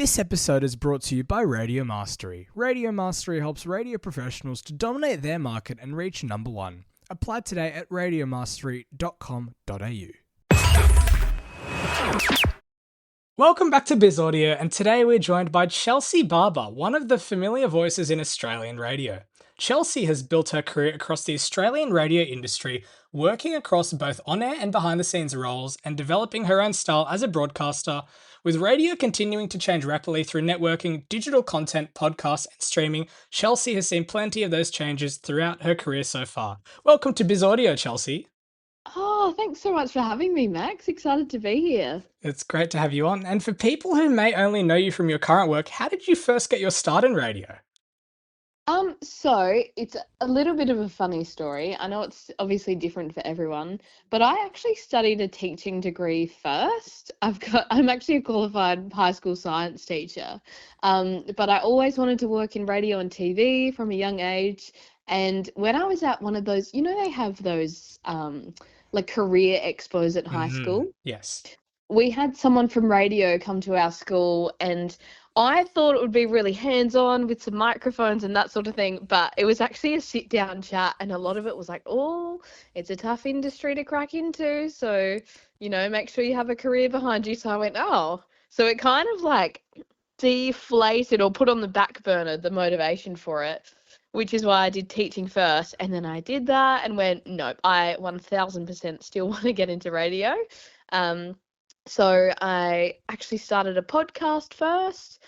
This episode is brought to you by Radio Mastery. Radio Mastery helps radio professionals to dominate their market and reach number one. Apply today at radiomastery.com.au. Welcome back to Biz Audio, and today we're joined by Chelsea Barber, one of the familiar voices in Australian radio. Chelsea has built her career across the Australian radio industry, working across both on-air and behind-the-scenes roles and developing her own style as a broadcaster, with radio continuing to change rapidly through networking, digital content, podcasts, and streaming. Chelsea has seen plenty of those changes throughout her career so far. Welcome to Biz Audio, Chelsea. Oh, thanks so much for having me, Max. Excited to be here. It's great to have you on. And for people who may only know you from your current work, how did you first get your start in radio? So it's a little bit of a funny story. I know it's obviously different for everyone, but I actually studied a teaching degree first. I'm actually a qualified high school science teacher. But I always wanted to work in radio and TV from a young age. And when I was at one of those, they have those like career expos at high school. Yes. We had someone from radio come to our school, and I thought it would be really hands-on with some microphones and that sort of thing, but it was actually a sit-down chat, and a lot of it was like, oh, it's a tough industry to crack into, so, make sure you have a career behind you. So I went, oh. So it kind of like deflated or put on the back burner the motivation for it, which is why I did teaching first, and then I did that and went, nope, I 1000% still want to get into radio. So I actually started a podcast first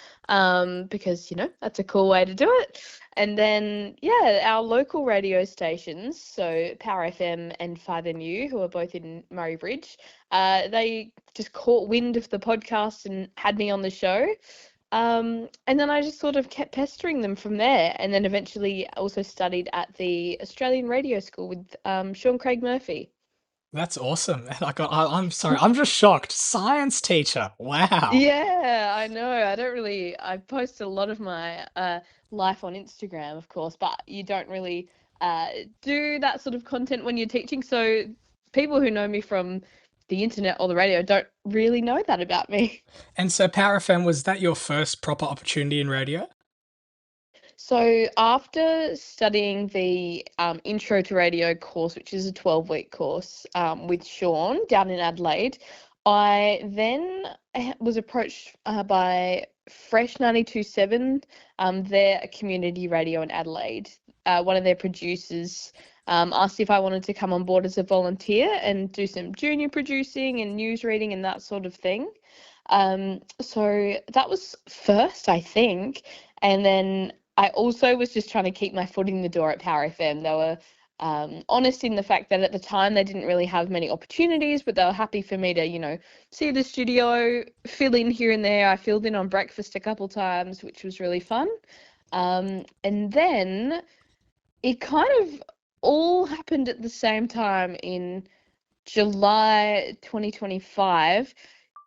because, that's a cool way to do it. And then, our local radio stations, so Power FM and 5MU, who are both in Murray Bridge, they just caught wind of the podcast and had me on the show. And then I just sort of kept pestering them from there. And then eventually also studied at the Australian Radio School with Sean Craig Murphy. That's awesome. I'm sorry, I'm just shocked. Science teacher. Wow. Yeah, I know. I post a lot of my life on Instagram, of course, but you don't really do that sort of content when you're teaching. So people who know me from the internet or the radio don't really know that about me. And so Power FM, was that your first proper opportunity in radio? So after studying the Intro to Radio course, which is a 12-week course with Sean down in Adelaide, I then was approached by Fresh 92.7. They're a community radio in Adelaide. One of their producers asked if I wanted to come on board as a volunteer and do some junior producing and news reading and that sort of thing. So that was first, I think. And then I also was just trying to keep my foot in the door at Power FM. They were honest in the fact that at the time they didn't really have many opportunities, but they were happy for me to, see the studio, fill in here and there. I filled in on breakfast a couple times, which was really fun. And then it kind of all happened at the same time in July 2025.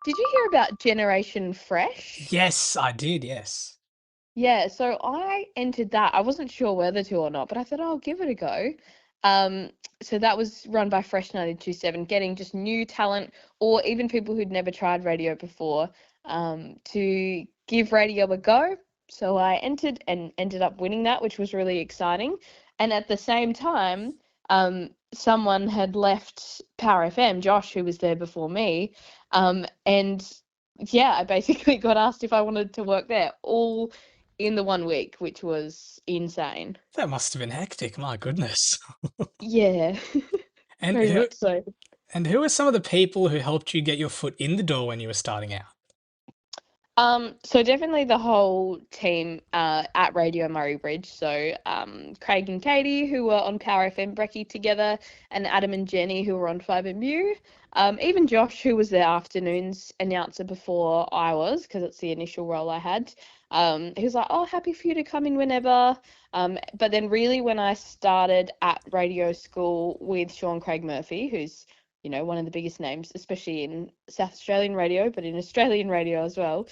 Did you hear about Generation Fresh? Yes, I did, yes. Yeah, so I entered that. I wasn't sure whether to or not, but I thought, I'll give it a go. So that was run by Fresh 92.7, getting just new talent or even people who'd never tried radio before to give radio a go. So I entered and ended up winning that, which was really exciting. And at the same time, someone had left Power FM, Josh, who was there before me, and I basically got asked if I wanted to work there, all in the 1 week, which was insane. That must have been hectic, my goodness. Yeah, And very much so. And who are some of the people who helped you get your foot in the door when you were starting out? So definitely the whole team at Radio Murray Bridge. So Craig and Katie, who were on Power FM Brekkie together, and Adam and Jenny, who were on 5MU. Even Josh, who was the afternoons announcer before I was, because it's the initial role I had. He was like, oh, happy for you to come in whenever. But then really when I started at radio school with Sean Craig Murphy, who's, one of the biggest names, especially in South Australian radio, but in Australian radio as well.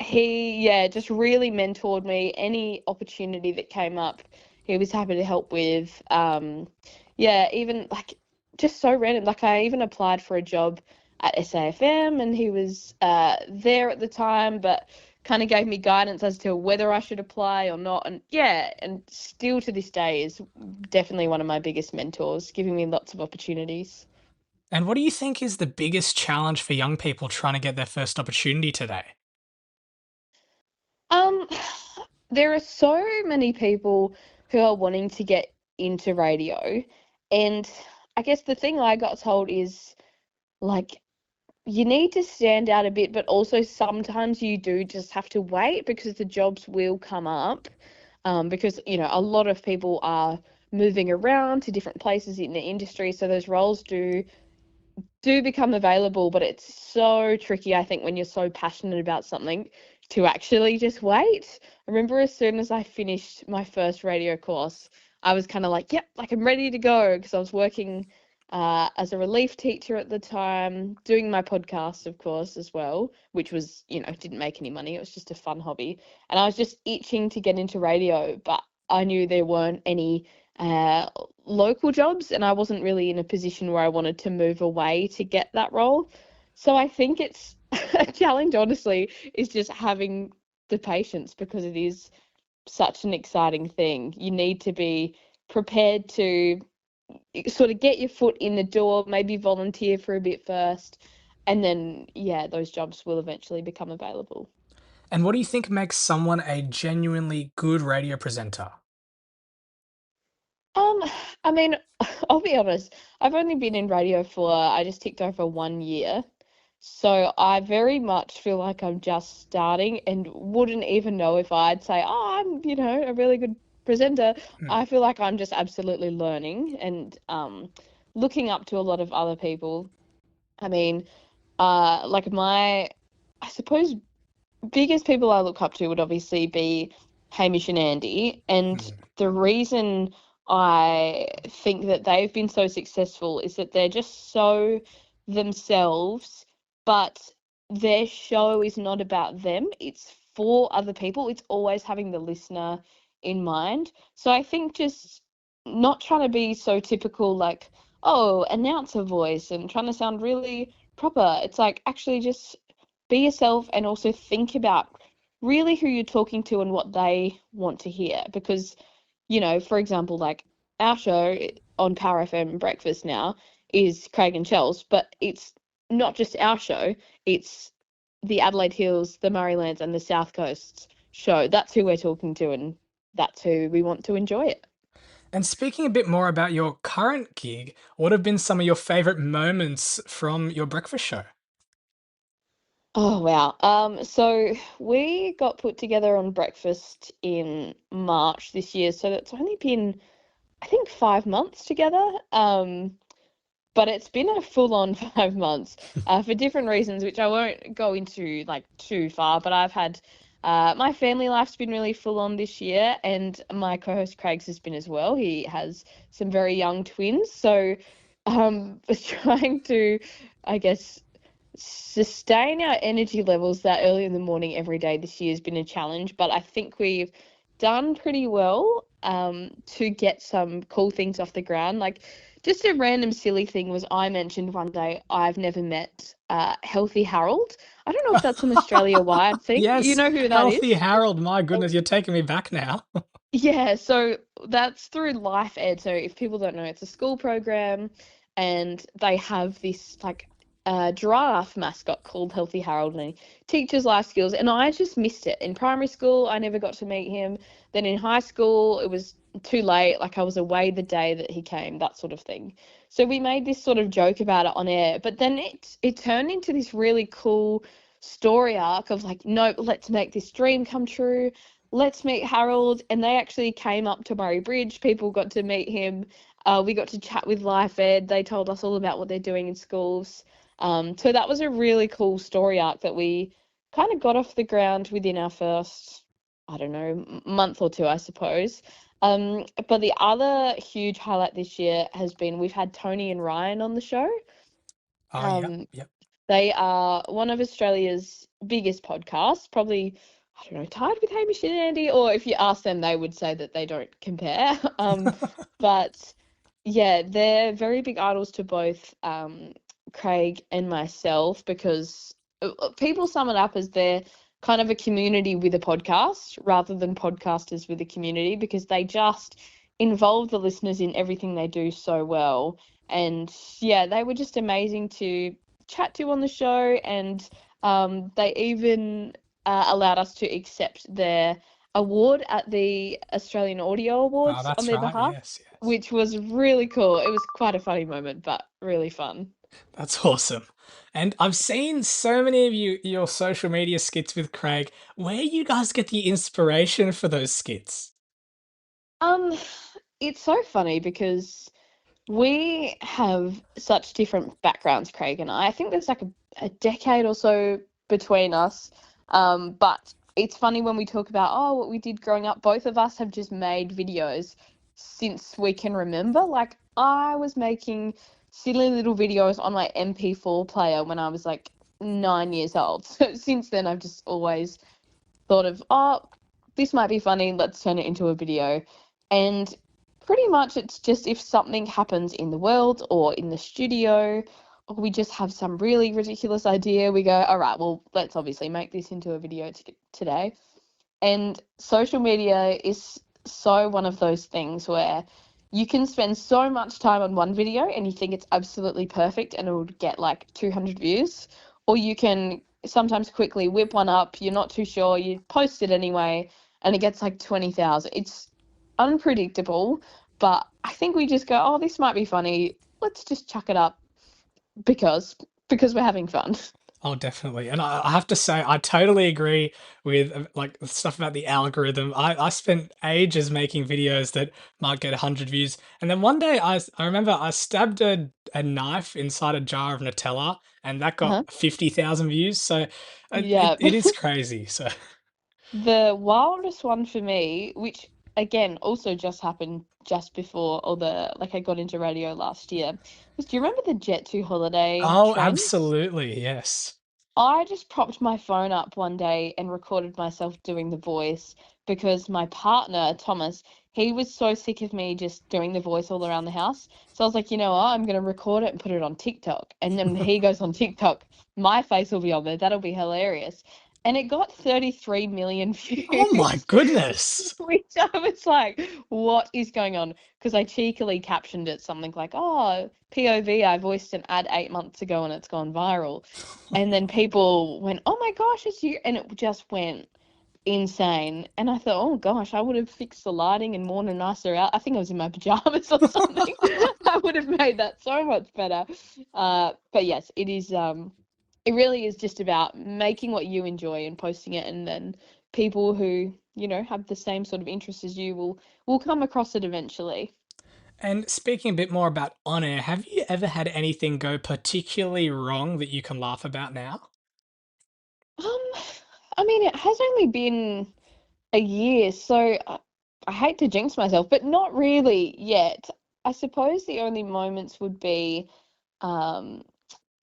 He just really mentored me. Any opportunity that came up, he was happy to help with. Even like just so random. Like I even applied for a job at SAFM, and he was there at the time, but kind of gave me guidance as to whether I should apply or not. And yeah, and still to this day is definitely one of my biggest mentors, giving me lots of opportunities. And what do you think is the biggest challenge for young people trying to get their first opportunity today? Um, there are so many people who are wanting to get into radio, and I guess the thing I got told is like you need to stand out a bit, but also sometimes you do just have to wait because the jobs will come up. Because a lot of people are moving around to different places in the industry, so those roles do become available, but it's so tricky, I think, when you're so passionate about something to actually just wait. I remember as soon as I finished my first radio course, I was kind of like, yep, like I'm ready to go because I was working as a relief teacher at the time, doing my podcast, of course, as well, which was, didn't make any money. It was just a fun hobby. And I was just itching to get into radio, but I knew there weren't any uh, local jobs, and I wasn't really in a position where I wanted to move away to get that role. So I think it's a challenge, honestly, is just having the patience because it is such an exciting thing. You need to be prepared to sort of get your foot in the door, maybe volunteer for a bit first, and then, yeah, those jobs will eventually become available. And what do you think makes someone a genuinely good radio presenter? Um, I mean, I'll be honest, I've only been in radio for, I just ticked over 1 year. So I very much feel like I'm just starting and wouldn't even know if I'd say, oh, I'm, a really good presenter. Hmm. I feel like I'm just absolutely learning and looking up to a lot of other people. I mean, like I suppose biggest people I look up to would obviously be Hamish and Andy. And Hmm. the reason I think that they've been so successful is that they're just so themselves, but their show is not about them. It's for other people. It's always having the listener in mind. So I think just not trying to be so typical, like, oh, announcer voice and trying to sound really proper. It's like actually just be yourself and also think about really who you're talking to and what they want to hear. Because, for example, like our show on Power FM Breakfast now is Craig and Chels, but it's not just our show, it's the Adelaide Hills, the Murraylands, and the South Coast show. That's who we're talking to, and that's who we want to enjoy it. And speaking a bit more about your current gig, what have been some of your favorite moments from your breakfast show? Oh wow. So we got put together on breakfast in March this year, so that's only been I think 5 months together. But it's been a full-on 5 months for different reasons, which I won't go into like too far. But I've had my family life's been really full on this year, and my co-host Craig's has been as well. He has some very young twins, so trying to, I guess, sustain our energy levels that early in the morning every day this year has been a challenge, but I think we've done pretty well to get some cool things off the ground. Like, just a random silly thing was I mentioned one day I've never met Healthy Harold. I don't know if that's an Australia-wide thing. You Yes, know who that Healthy is? Harold. My goodness, you're taking me back now. Yeah, so that's through Life Ed. So if people don't know, it's a school program, and they have this like giraffe mascot called Healthy Harold, and he teaches life skills. And I just missed it. In primary school, I never got to meet him. Then in high school, it was too late. Like I was away the day that he came, that sort of thing. So we made this sort of joke about it on air, but then it turned into this really cool story arc of like, no, let's make this dream come true, let's meet Harold. And they actually came up to Murray Bridge. People got to meet him. We got to chat with Life Ed. They told us all about what they're doing in schools. So that was a really cool story arc that we kind of got off the ground within our first, I don't know, month or two, I suppose. But the other huge highlight this year has been we've had Tony and Ryan on the show. Oh, yep, Um, yep. they are one of Australia's biggest podcasts, probably, I don't know, tied with Hamish and Andy, or if you ask them, they would say that they don't compare. But yeah, they're very big idols to both Craig and myself, because people sum it up as they're kind of a community with a podcast rather than podcasters with a community, because they just involve the listeners in everything they do so well. And yeah, they were just amazing to chat to on the show, and they even allowed us to accept their award at the Australian Audio Oh, Awards on that's their right. behalf, Yes, yes. which was really cool. It was quite a funny moment, but really fun. That's awesome. And I've seen so many of your social media skits with Craig. Where you guys get the inspiration for those skits? Um, it's so funny because we have such different backgrounds, Craig and I. I think there's like a decade or so between us. But it's funny when we talk about, oh, what we did growing up. Both of us have just made videos since we can remember. Like, I was making silly little videos on my MP4 player when I was like 9 years old. So since then, I've just always thought of, oh, this might be funny, let's turn it into a video. And pretty much it's just if something happens in the world or in the studio, or we just have some really ridiculous idea, we go, all right, well, let's obviously make this into a video today. And social media is so one of those things where you can spend so much time on one video and you think it's absolutely perfect and it will get like 200 views, or you can sometimes quickly whip one up, you're not too sure, you post it anyway, and it gets like 20,000. It's unpredictable, but I think we just go, oh, this might be funny. Let's just chuck it up because because we're having fun. Oh, definitely. And I have to say, I totally agree with like the stuff about the algorithm. I spent ages making videos that might get 100 views. And then one day I remember I stabbed a knife inside a jar of Nutella and that got Uh-huh. 50,000 views. So Yeah. it is crazy. So, The wildest one for me, which again also just happened just before, or the like I got into radio last year, was, do you remember the Jet to Holiday oh, trains? absolutely. Yes. I just propped my phone up one day and recorded myself doing the voice because my partner, Thomas, he was so sick of me just doing the voice all around the house. So I was like, you know what, I'm going to record it and put it on TikTok. And then he goes on TikTok, my face will be on there. That'll be hilarious. And it got 33 million Oh my views, goodness. which I was like, what is going on? Because I cheekily captioned it something like, oh, POV, I voiced an ad 8 months ago and it's gone viral. And then people went, "Oh my gosh, it's you!" And it just went insane. And I thought, "Oh gosh, I would have fixed the lighting and worn a nicer out. I think I was in my pajamas or something. I would have made that so much better." But yes, it is. It really is just about making what you enjoy and posting it, and then people who have the same sort of interests as you will come across it eventually. And speaking a bit more about on air, have you ever had anything go particularly wrong that you can laugh about now? Um, I mean, it has only been a year, so I hate to jinx myself, but not really yet. I suppose the only moments would be um,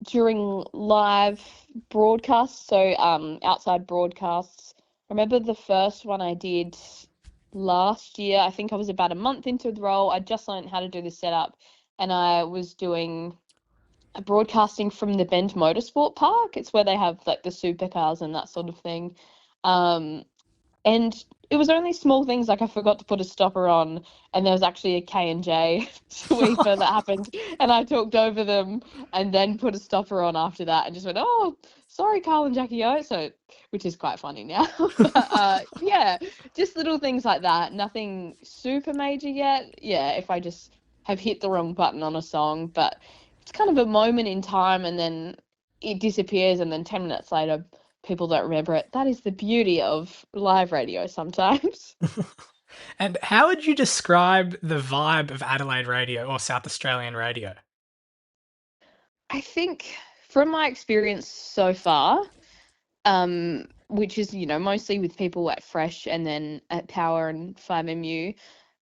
during live broadcasts, so outside broadcasts. I remember the first one I did last year. I think I was about a month into the role. I just learned how to do the setup, and I was doing a broadcasting from the Bend Motorsport Park. It's where they have like the supercars and that sort of thing. Um, and it was only small things like I forgot to put a stopper on, and there was actually a K&J sweeper that happened, and I talked over them and then put a stopper on after that and just went, "Oh, sorry, Carl and Jackie O." So, which is quite funny now. But yeah, just little things like that. Nothing super major yet. Yeah, if I just have hit the wrong button on a song, but it's kind of a moment in time and then it disappears, and then 10 minutes later people don't remember it. That is the beauty of live radio sometimes. And how would you describe the vibe of Adelaide radio or South Australian radio? I think from my experience so far, which is, mostly with people at Fresh and then at Power and 5MU,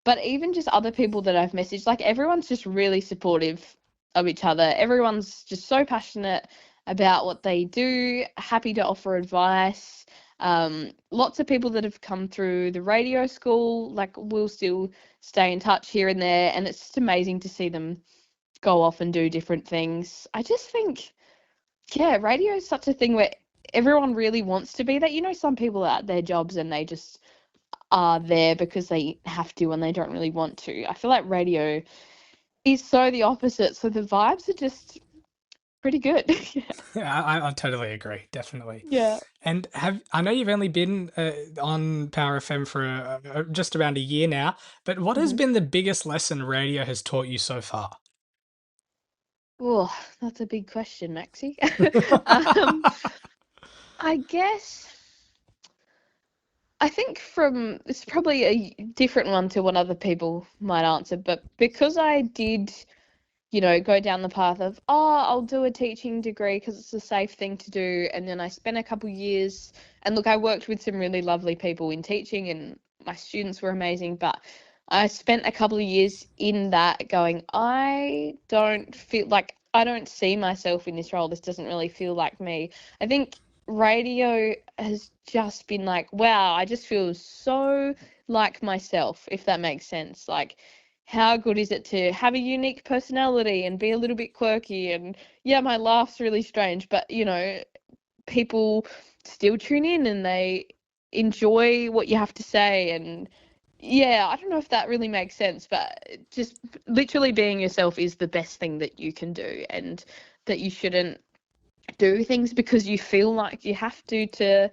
but even just other people that I've messaged, like everyone's just really supportive of each other. Everyone's just so passionate about what they do, happy to offer advice. Lots of people that have come through the radio school, like, will still stay in touch here and there, and it's just amazing to see them go off and do different things. I just think, yeah, radio is such a thing where everyone really wants to be that. Some people are at their jobs and they just are there because they have to and they don't really want to. I feel like radio is so the opposite. So the vibes are just pretty good. Yeah. I totally agree, definitely. Yeah. And I know you've only been on Power FM for just around a year now, but what has Hmm. been the biggest lesson radio has taught you so far? Oh, that's a big question, Maxi. um, I guess I think it's probably a different one to what other people might answer, but because I did go down the path of, oh, I'll do a teaching degree because it's a safe thing to do. And then I spent a couple years, and look, I worked with some really lovely people in teaching, and my students were amazing. But I spent a couple of years in that going, I don't see myself in this role. This doesn't really feel like me. I think radio has just been like, wow, I just feel so like myself, if that makes sense. Like, how good is it to have a unique personality and be a little bit quirky? And yeah, my laugh's really strange, but people still tune in and they enjoy what you have to say. And yeah, I don't know if that really makes sense, but just literally being yourself is the best thing that you can do, and that you shouldn't do things because you feel like you have to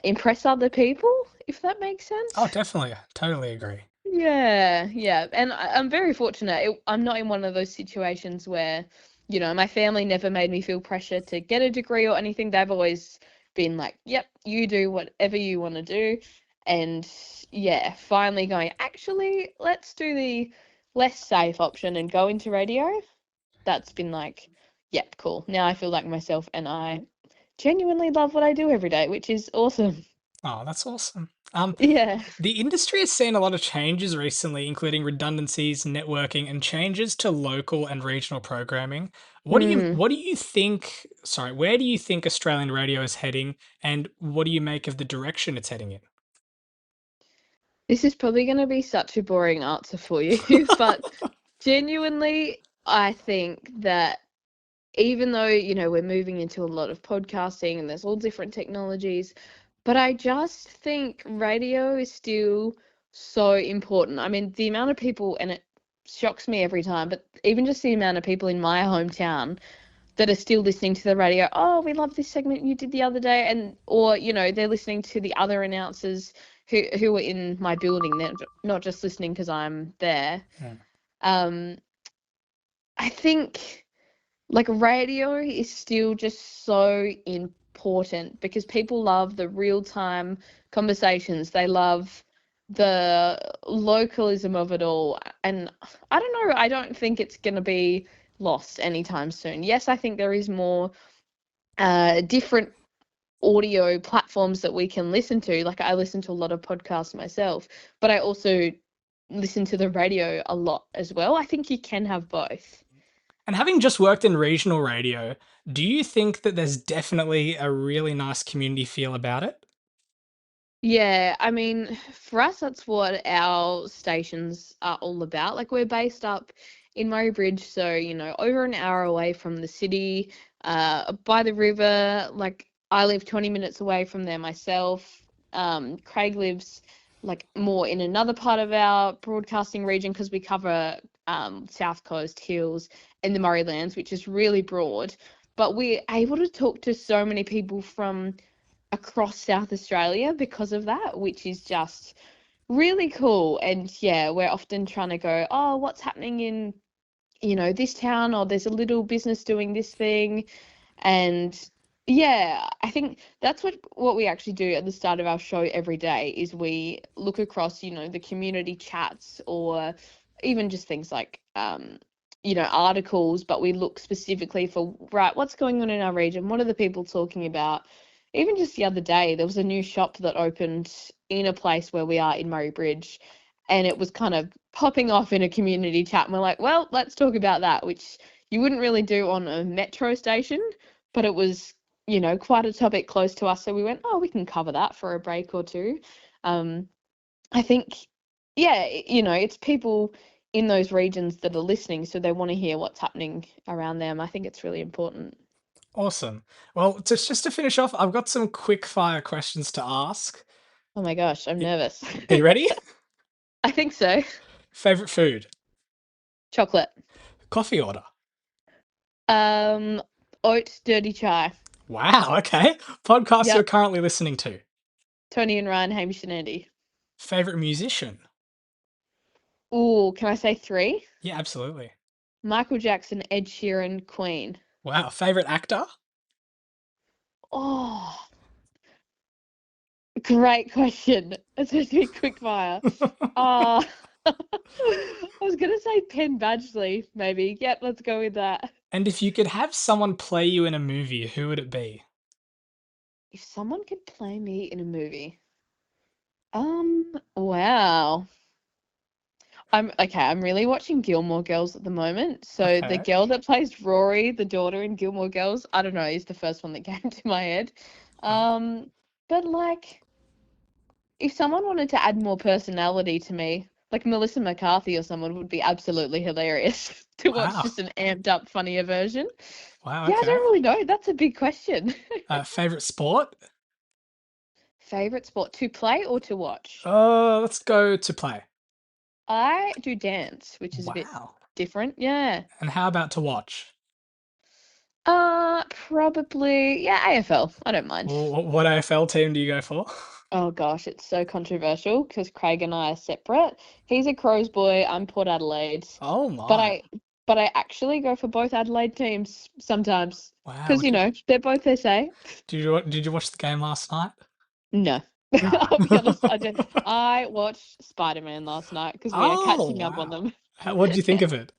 impress other people, if that makes Oh, sense. definitely. Totally agree. Yeah, yeah. And I'm very fortunate. I'm not in one of those situations where, my family never made me feel pressure to get a degree or anything. They've always been like, yep, you do whatever you want to do. And yeah, finally going, actually, let's do the less safe option and go into radio. That's been like, yep, cool. Now I feel like myself and I genuinely love what I do every day, which is awesome. Oh, that's awesome. Yeah. The industry has seen a lot of changes recently, including redundancies, networking, and changes to local and regional programming. Hmm. What do you think, sorry, where do you think Australian radio is heading, and what do you make of the direction it's heading in? This is probably going to be such a boring answer for you, but genuinely, I think that even though, we're moving into a lot of podcasting and there's all different technologies, but I just think radio is still so important. I mean, the amount of people, and it shocks me every time, but even just the amount of people in my hometown that are still listening to the radio. Oh, we love this segment you did the other day, and or they're listening to the other announcers who are in my building. They're not just listening because I'm there. Hmm. Um, I think like radio is still just so important because people love the real time conversations. They love the localism of it all. And I don't know, I don't think it's going to be lost anytime soon. Yes, I think there is more different audio platforms that we can listen to. Like I listen to a lot of podcasts myself, but I also listen to the radio a lot as well. I think you can have both. And having just worked in regional radio, do you think that there's definitely a really nice community feel about it? Yeah, I mean, for us, that's what our stations are all about. Like, we're based up in Murray Bridge, so, over an hour away from the city, by the river. Like, I live 20 minutes away from there myself. Craig lives, like, more in another part of our broadcasting region because we cover South Coast, Hills, and the Murray Lands, which is really broad. But we're able to talk to so many people from across South Australia because of that, which is just really cool. And yeah, we're often trying to go, oh, what's happening in, this town, or there's a little business doing this thing. And yeah, I think that's what we actually do at the start of our show every day is we look across, the community chats, or even just things like articles, but we look specifically for, right, what's going on in our region? What are the people talking about? Even just the other day, there was a new shop that opened in a place where we are in Murray Bridge, and it was kind of popping off in a community chat. And we're like, well, let's talk about that, which you wouldn't really do on a metro station, but it was, quite a topic close to us. So we went, oh, we can cover that for a break or two. Um, I think, yeah, it's people in those regions that are listening, so they want to hear what's happening around them. I think it's really important. Awesome. Well, just to finish off, I've got some quick fire questions to ask. Oh my gosh, I'm nervous. Are you ready? I think so. Favorite food? Chocolate. Coffee order? Um, Oat dirty chai. Wow, okay. Podcast you're Yep. currently listening to? Tony and Ryan, Hamish and Andy. Favorite musician? Ooh, can I say three? Yeah, absolutely. Michael Jackson, Ed Sheeran, Queen. Wow. Favorite actor? Oh, great question. It's supposed to be quick fire. Uh, I was gonna say Penn Badgley, maybe. Yep, let's go with that. And if you could have someone play you in a movie, who would it be? If someone could play me in a movie. Wow. I'm really watching Gilmore Girls at the moment. So the Okay. girl that plays Rory, the daughter in Gilmore Girls, I don't know, is the first one that came to my head. Wow. But like if someone wanted to add more personality to me, like Melissa McCarthy or someone would be absolutely hilarious to watch Wow. just an amped up, funnier version. Wow, Yeah, I okay. don't really know. That's a big question. Favorite sport? Favorite sport to play or to watch? Let's go to play. I do dance, which is a bit Wow. different. Yeah. And how about to watch? Probably, yeah, AFL. I don't mind. What AFL team do you go for? Oh gosh, it's so controversial because Craig and I are separate. He's a Crows boy, I'm Port Adelaide. Oh But my. I actually go for both Adelaide teams sometimes Wow. because they're both they say. Did you watch the game last night? No. No. I'll be honest, I did. I watched Spider-Man last night because we are Oh catching up on wow. them. What do you think of it?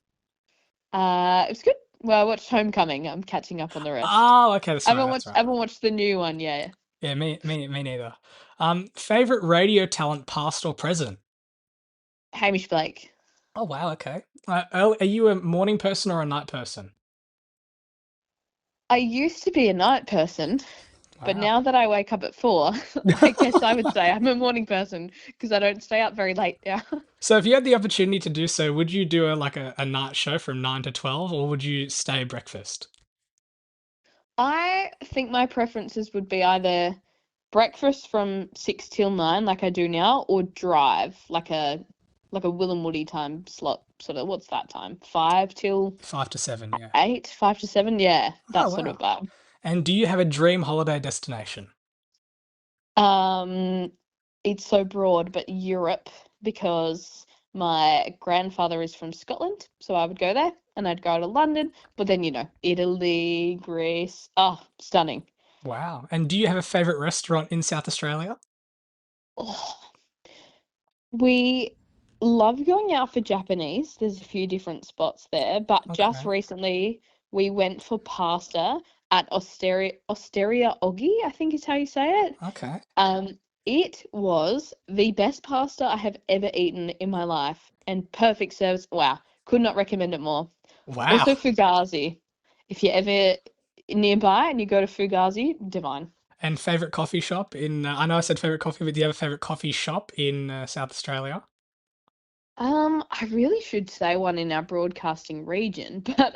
It was good. Well, I watched Homecoming. I'm catching up on the rest. Oh, okay, that's right, that's I right. haven't watched the new one yet. Yeah, me neither. Favorite radio talent, past or present? Hamish Blake. Oh wow, okay. Are you a morning person or a night person? I used to be a night person, but Wow. now that I wake up at 4, I guess I would say I'm a morning person because I don't stay up very late now. So if you had the opportunity to do so, would you do a night show from 9 to 12, or would you stay breakfast? I think my preferences would be either breakfast from 6 till 9 like I do now or drive like a Will and Woody time slot sort of what's that time? 5 till 5 to 7, yeah. 8, 5 to 7, yeah, Oh that sort of wow. vibe. And do you have a dream holiday destination? Um, it's so broad, but Europe because my grandfather is from Scotland, so I would go there and I'd go to London, but then Italy, Greece, oh, stunning. Wow. And do you have a favorite restaurant in South Australia? Oh, we love going out for Japanese. There's a few different spots there, but just Okay. recently we went for pasta at Osteria Oggi, I think is how you say it. Okay. Um, it was the best pasta I have ever eaten in my life, and perfect service. Wow, could not recommend it more. Wow. Also, Fugazi. If you're ever nearby and you go to Fugazi, divine. And favorite coffee shop in, I know I said favorite coffee, but do you have a favorite coffee shop in South Australia? I really should say one in our broadcasting region, but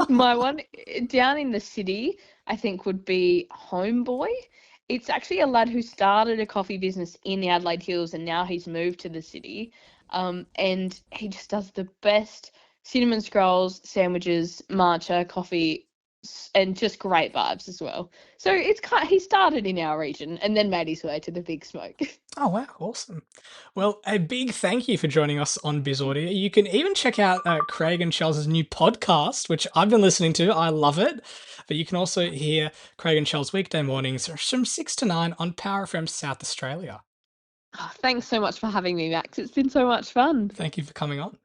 my one down in the city, I think would be Homeboy. It's actually a lad who started a coffee business in the Adelaide Hills and now he's moved to the city. And he just does the best cinnamon scrolls, sandwiches, matcha, coffee, and just great vibes as well. So he started in our region and then made his way to the big smoke. Oh, wow. Awesome. Well, a big thank you for joining us on Biz Audio. You can even check out Craig and Charles's new podcast, which I've been listening to. I love it. But you can also hear Craig and Charles weekday mornings from 6 to 9 on Power FM South Australia. Oh, thanks so much for having me, Max. It's been so much fun. Thank you for coming on.